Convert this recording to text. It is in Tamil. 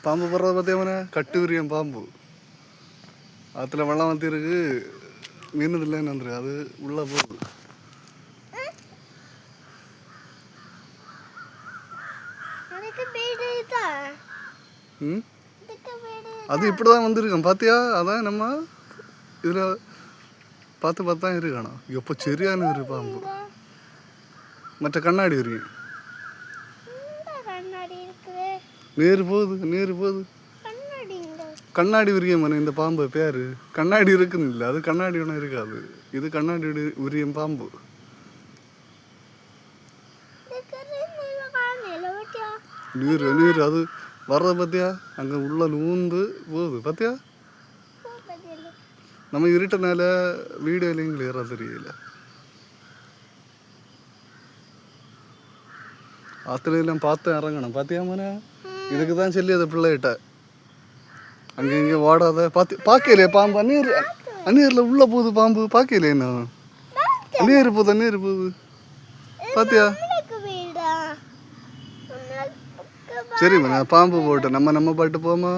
பாம்பு போடுறது பார்த்தியா கட்டுவிரியம் பாம்பு ஆற்றுல வெள்ளம் வத்திருக்கு மீன் இல்லைன்னு வந்துரு அது உள்ளே போகுது. அது இப்படிதான் வந்திருக்கோம் பார்த்தியா. அதான் நம்ம இதில் பார்த்து தான் இருக்கணும். எப்போ சரியான ஒரு பாம்பு மற்ற கண்ணாடி வரையும் நேரு போகுது கண்ணாடி உரியம் இந்த பாம்பு பேரு கண்ணாடி இருக்குன்னு இல்லை, அது கண்ணாடி ஒன்றும் இருக்காது. இது கண்ணாடி உரியம் பாம்பு. நீர் அது வர்றத பார்த்தியா, அங்கே உள்ள நூந்து போகுது பார்த்தியா. நம்ம இருட்டனால வீடியோலையும் கிளியராக தெரியல. ஆற்றுல எல்லாம் பார்த்து இறங்கணும் பார்த்தியா மோனே. இதுக்கு தான் சொல்லி அதை பிள்ளைகிட்ட அங்கே இங்கே ஓடாத பார்க்கலையே பாம்பு. அந்நீரில் உள்ளே போகுது பாம்பு பார்க்கலையே. என்ன அந்நீர் போகுது பார்த்தியா. சரி மோனே பாம்பு போட்டு நம்ம பாட்டு போமா.